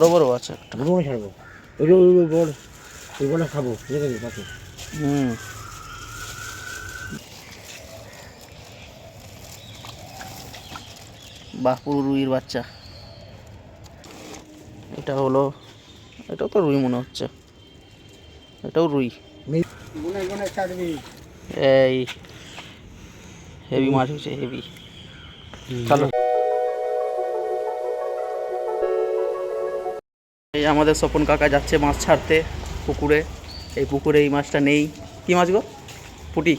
বড় বড় আছে একটা। বড় বড় ছাড়বো। ওই বড় ওই বড় খাবো রেখে দিই পাশে। বাহ, পুরো রুইয়ের বাচ্চা। এটা হলো, এটাও তো রুই মনে হচ্ছে, এটাও রুই। গুনে গুনে ছাড়বি। এই হেভি মাছ হয়েছে, হেভি। চলো, এই আমাদের স্বপন কাকা যাচ্ছে মাছ ছাড়তে পুকুরে। এই পুকুরে এই মাছটা নেই। কি মাছ গো? পুঁটি,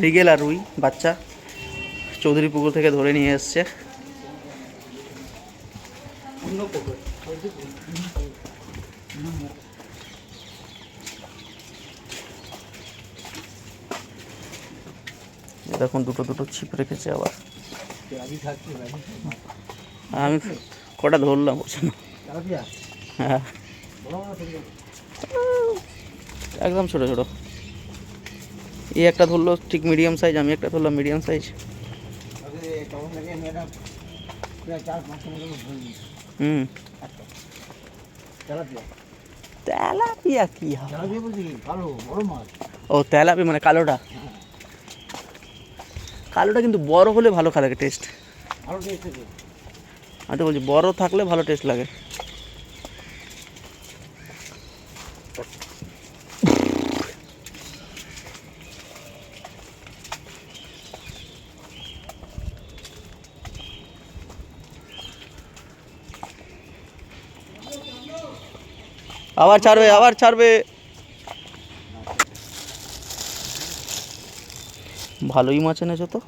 মৃগেল আর রুই বাচ্চা চৌধুরী পুকুর থেকে ধরে নিয়ে এসছে। দেখুন দুটো দুটো ছিপ রেখেছে আবার। আমি কটা ধরলাম বলছে না। হ্যাঁ, একদম ছোটো ছোটো। এই একটা ধরলো ঠিক মিডিয়াম সাইজ, আমি একটা ধরলাম মিডিয়াম সাইজ। হুম, তেলাপিয়া কি হবে? ও তেলাপিয়া মানে কালোটা। কালোটা কিন্তু বড় হলে ভালো লাগে টেস্ট। আমি তো বলছি বড় থাকলে ভালো টেস্ট লাগে। আবার ছাড়বে, আবার ছাড়বে। ভালোই মাছ এনেছো তো।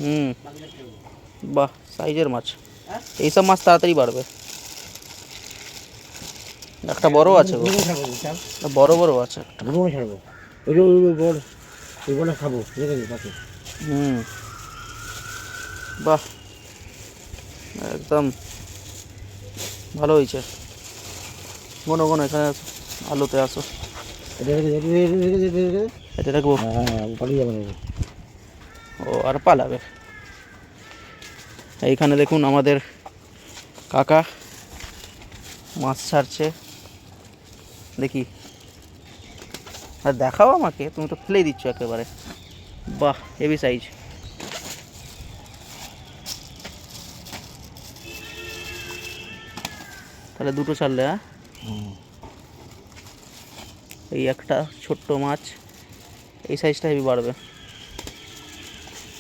হুম, বাহ, সাইজের মাছ। এইসব মাছ তাড়াতাড়ি বাড়বে। একটা বড় আছে গো, বড় বড় আছে একটা। বড় বড় ছাড়বো। বড় ওই বড় খাবো রেখে দিই পাশে। হুম, বাহ, একদম ভালো হয়েছে। কোনো কোনো এখানে আসো, আলোতে আসো। এটা রাখবো। পালিয়ে যাবে না। ও আর পালাবে। এইখানে দেখুন আমাদের কাকা মাছ ছাড়ছে। দেখি, আর দেখাও আমাকে, তুমি তো ফেলেই দিচ্ছ একেবারে। বাহ, হেভি সাইজ। তাহলে দুটো ছাড়লে? হ্যাঁ, এই একটা ছোট্ট মাছ, এই সাইজটা হেভি বাড়বে।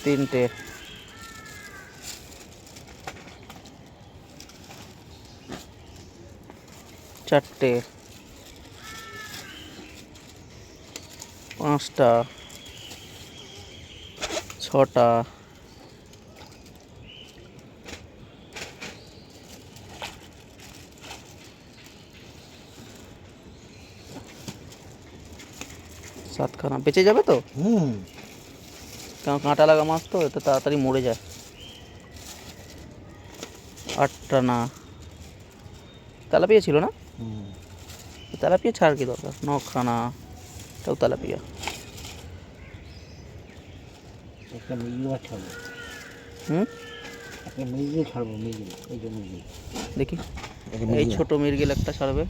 তিনটে, চারটে, পাঁচটা, ছটা, সাতখানা। বেঁচে যাবে তো? কারণ কাঁটা লাগা মাছ তো, এটা তাড়াতাড়ি মরে যায়। আটটা না, তেলাপিয়া ছিল না? তেলাপিয়া ছাড় কি দরকার? নখানা, এটাও তেলাপিয়া। একটা মির্গেল ছাড়বো। হুম, একটা মির্গেল ছাড়বো, মির্গেল এই যে মির্গেল। দেখি, এই ছোট মির্গেল একটা ছাড়বে।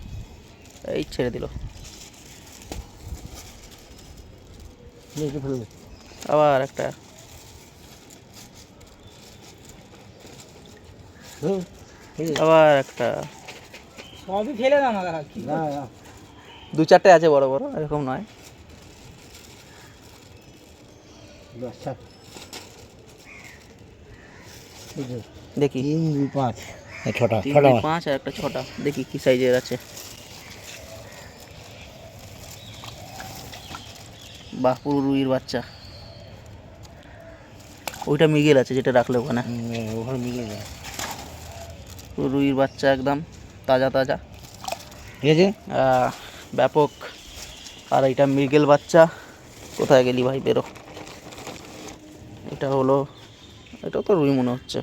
এই ছেড়ে দিল। আবার একটা। আবার একটা। সবই ফেলে দাও না, দু চারটে আছে বড় বড়, এরকম নয়। দেখি, 3 2 5 ছটা 3 ছটা 2 5 আর একটা ছটা। দেখি কি সাইজের আছে। বাহ, পুরো রুইয়ের বাচ্চা। ওইটা মৃগেল আছে যেটা রাখলে ওখানে। ওখানে মির্গেল না। পুরো রুইয়ের বাচ্চা, একদম তাজা তাজা। ঠিক আছে, ব্যাপক। আর এইটা মৃগেল বাচ্চা। কোথায় গেলি ভাই, বেরো। এটা হলো, এটাও তো রুই মনে হচ্ছে,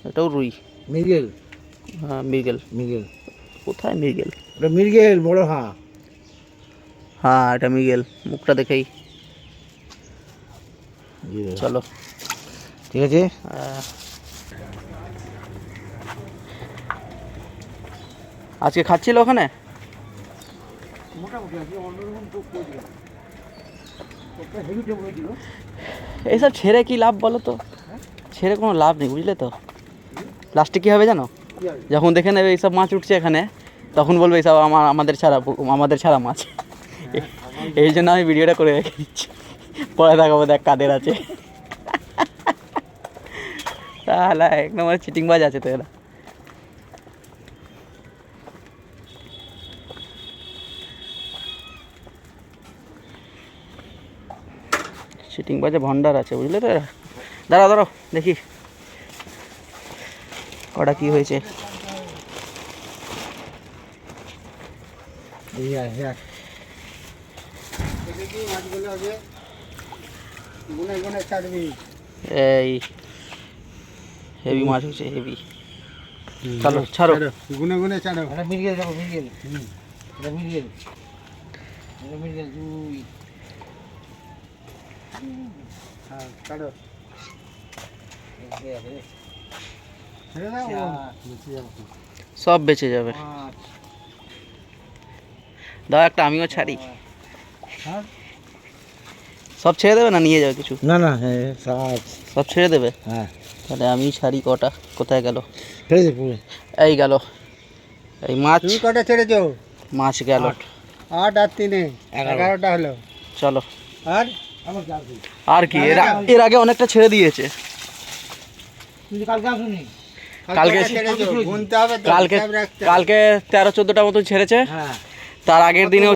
এটাও রুই। মির্গেল। হ্যাঁ, মৃগেল। মির্গেল কোথায় মৃগেল? ওটা মির্গেল বড়। হ্যাঁ হ্যাঁ, এটা মৃগেল, মুখটা দেখেই। দিয়ে দেবো। চলো। ঠিক আছে। আজকে খাচ্ছিল ওখানে? মোটামুটি আজকে অন্যরকম তো করে দিলাম। একটা হেভি টেপ হয়ে দিল। এইসব ছেড়ে কি লাভ বলো তো? ছেড়ে কোনো লাভ নেই, বুঝলে তো। লাস্টে কী হবে জানো? কি আছে? যখন দেখে নেবে এইসব মাছ উঠছে এখানে, তখন বলবে এইসব আমাদের ছাড়া মাছ। এই জন্য আমি ভিডিওটা করে রেখে দিচ্ছি, পরে দেখাবো দেখ কাদের আছে। তাহলে এক নম্বর চিটিংবাজ আছে তো এরা। চিটিংবাজে ভন্ডার আছে, বুঝলে তো এরা। দাঁড়াও দাঁড়াও দেখি কটা কি হয়েছে। এই এক দেখি মাছগুলো আগে গুনে গুনে ছাড়বি। এই হেভি মাছ হয়েছে, হেভি। চলো ছাড়ো। গুনে গুনে ছাড়ো। এটা মিরিগেল যাবো, মিরিগেল। এটা মিরিগেল। এটা মিরিগেল দুই। হ্যাঁ ছাড়ো। ছেড়ে দাও, বেঁচে যাবো। সব বেঁচে যাবে। পাঁচ, দাও একটা আমিও ছাড়ি। সাত। সব ছেড়ে দেবে না নিয়ে যাবে কিছু? না না, হ্যাঁ সাত। সব ছেড়ে দেবে? হ্যাঁ তাহলে আমি ছাড়ি কটা। কোথায় গেল? ছেড়ে দে পুরো। এই গেল এই মাছ। তুমি কটা ছেড়েছো? মাছ গেল। 8 আর 3 11টা হলো। চলো। আর আমার যাবি। আর কি এর আগে অনেকটা ছেড়ে দিয়েছে। তুই কালকে আসুনি? কালকে ছেড়েছো, গুনতে হবে তো, কালকে হিসাব রাখতে হবে। কালকে 13-14টা মতন ছেড়েছে। হ্যাঁ তার আগের দিনে